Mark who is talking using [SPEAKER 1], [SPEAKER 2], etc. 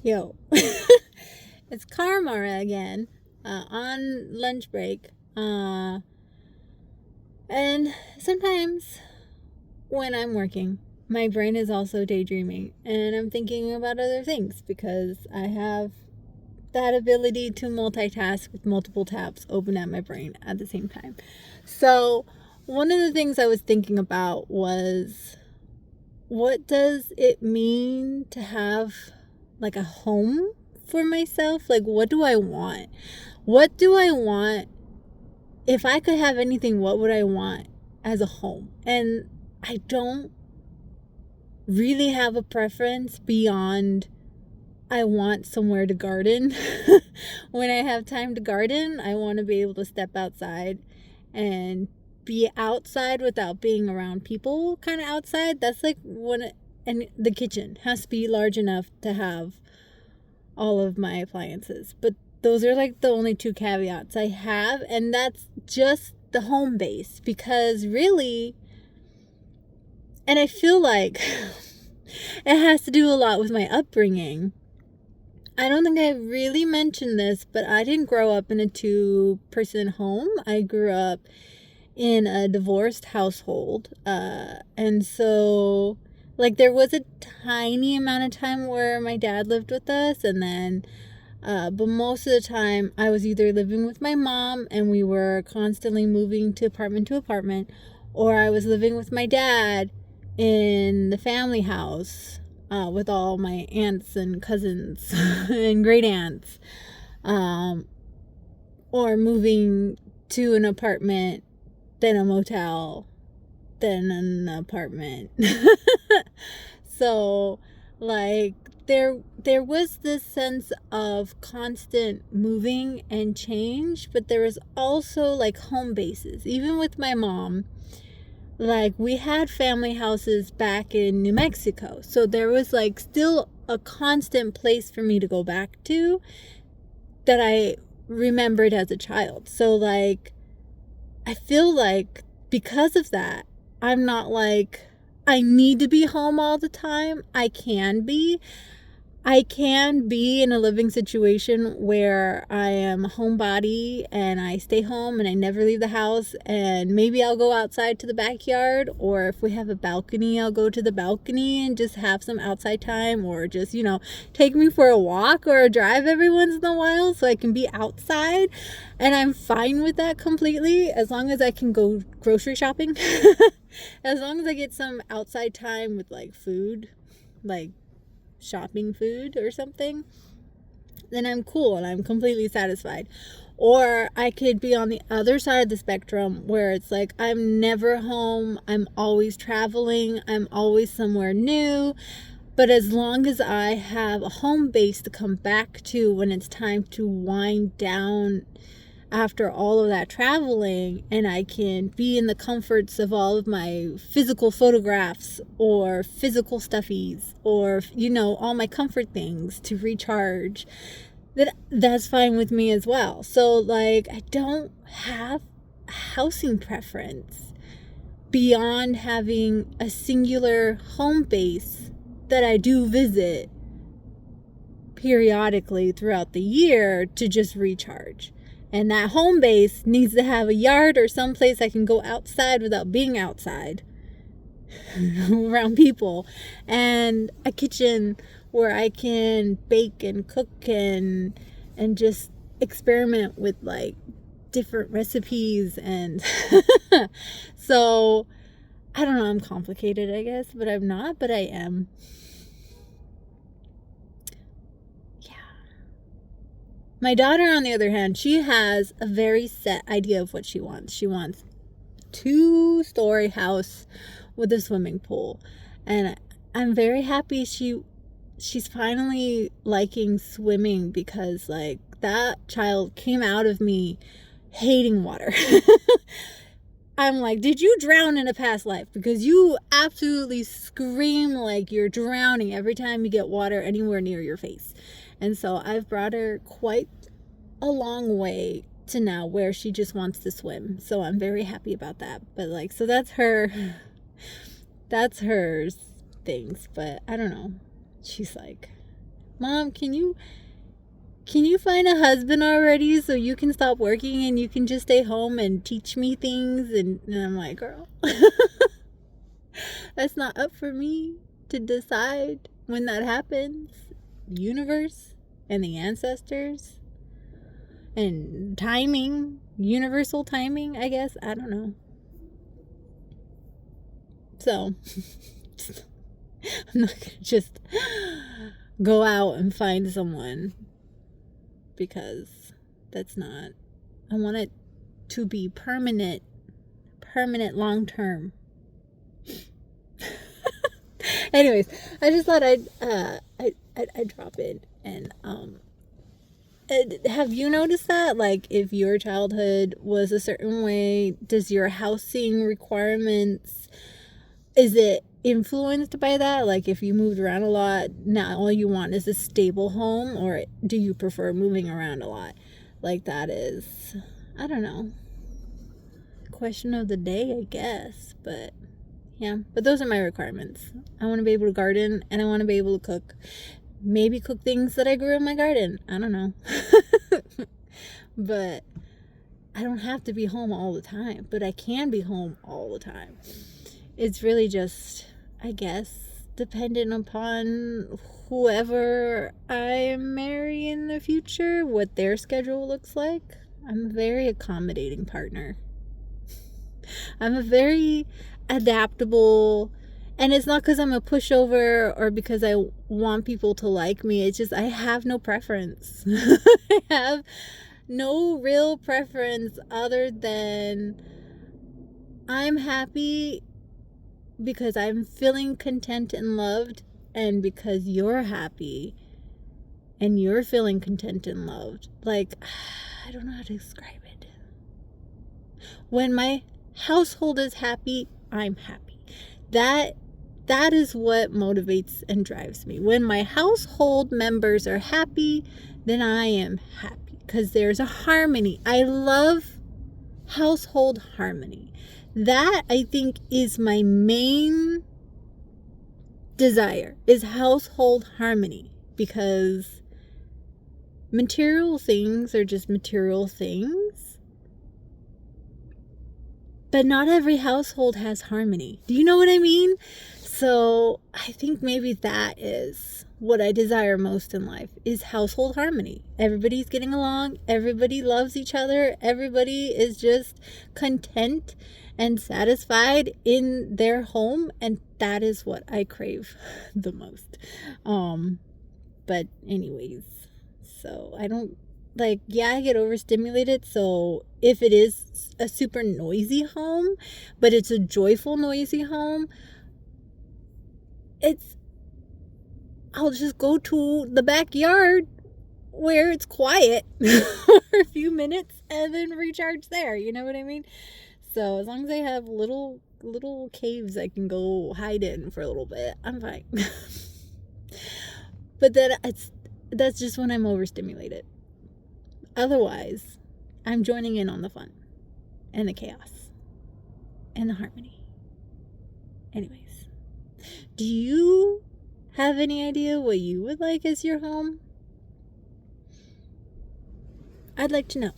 [SPEAKER 1] Yo, it's Karmara again, on lunch break. And sometimes when I'm working, my brain is also daydreaming and I'm thinking about other things because I have that ability to multitask with multiple tabs open at my brain at the same time. So, one of the things I was thinking about was, what does it mean to have like a home for myself? Like, what do I want? What do I want? If I could have anything, what would I want as a home? And I don't really have a preference beyond I want somewhere to garden. When I have time to garden, I want to be able to step outside and be outside without being around people, kind of outside. That's like when, and the kitchen has to be large enough to have all of my appliances. But those are like the only two caveats I have, and that's just the home base because really, and I feel like it has to do a lot with my upbringing. I don't think I really mentioned this, but I didn't grow up in a two-person home. I grew up in a divorced household. And so, like, there was a tiny amount of time where my dad lived with us, and then, but most of the time, I was either living with my mom and we were constantly moving to apartment, or I was living with my dad in the family house with all my aunts and cousins and great aunts, or moving to an apartment, then a motel, then an apartment. So, like, there was this sense of constant moving and change, but there was also like home bases. Even with my mom, like, we had family houses back in New Mexico. So there was like still a constant place for me to go back to that I remembered as a child. So like, I feel like because of that, I'm not like, I need to be home all the time. I can be in a living situation where I am a homebody and I stay home and I never leave the house, and maybe I'll go outside to the backyard, or if we have a balcony, I'll go to the balcony and just have some outside time, or just, take me for a walk or a drive every once in a while so I can be outside. And I'm fine with that completely as long as I can go grocery shopping. As long as I get some outside time with like food, like shopping food or something, then I'm cool and I'm completely satisfied. Or I could be on the other side of the spectrum where it's like I'm never home, I'm always traveling, I'm always somewhere new. But as long as I have a home base to come back to when it's time to wind down after all of that traveling, and I can be in the comforts of all of my physical photographs or physical stuffies, or all my comfort things to recharge, that's fine with me as well. So like, I don't have a housing preference beyond having a singular home base that I do visit periodically throughout the year to just recharge. And that home base needs to have a yard or someplace I can go outside without being outside around people, and a kitchen where I can bake and cook and just experiment with like different recipes. And so I don't know, I'm complicated, I guess, but I'm not, but I am. My daughter, on the other hand, she has a very set idea of what she wants. She wants a 2-story house with a swimming pool. And I'm very happy she's finally liking swimming, because like, that child came out of me hating water. I'm like, did you drown in a past life? Because you absolutely scream like you're drowning every time you get water anywhere near your face. And so I've brought her quite a long way to now where she just wants to swim. So I'm very happy about that. But like, so that's her things. But I don't know. She's like, Mom, can you find a husband already so you can stop working and you can just stay home and teach me things? And I'm like, girl, that's not up for me to decide when that happens. The universe and the ancestors and timing, universal timing, I guess. I don't know. So, I'm not going to just go out and find someone, because that's not, I want it to be permanent, long term. Anyways, I just thought I'd drop in and have you noticed that, like, if your childhood was a certain way, does your housing requirements, is it influenced by that? Like, if you moved around a lot, now all you want is a stable home, or do you prefer moving around a lot? Like, that is, I don't know, question of the day, I guess. But yeah, but those are my requirements. I want to be able to garden, and I want to be able to cook. Maybe cook things that I grew in my garden. I don't know. But I don't have to be home all the time, but I can be home all the time. It's really just, I guess, dependent upon whoever I marry in the future, what their schedule looks like. I'm a very accommodating partner. I'm a very adaptable, and it's not because I'm a pushover or because I want people to like me. It's just I have no preference. I have no real preference other than I'm happy because I'm feeling content and loved, and because you're happy and you're feeling content and loved. Like, I don't know how to describe it. When my household is happy, I'm happy. That is what motivates and drives me. When my household members are happy, then I am happy, because there's a harmony. I love household harmony. That, I think, is my main desire, is household harmony, because material things are just material things. But not every household has harmony. Do you know what I mean? So I think maybe that is what I desire most in life, is household harmony. Everybody's getting along. Everybody loves each other. Everybody is just content and satisfied in their home. And that is what I crave the most. But anyways, so I don't, like, yeah, I get overstimulated. So if it is a super noisy home, but it's a joyful noisy home, I'll just go to the backyard where it's quiet for a few minutes and then recharge there. You know what I mean? So as long as I have little caves I can go hide in for a little bit, I'm fine. But that's just when I'm overstimulated. Otherwise, I'm joining in on the fun and the chaos and the harmony. Anyways, do you have any idea what you would like as your home? I'd like to know.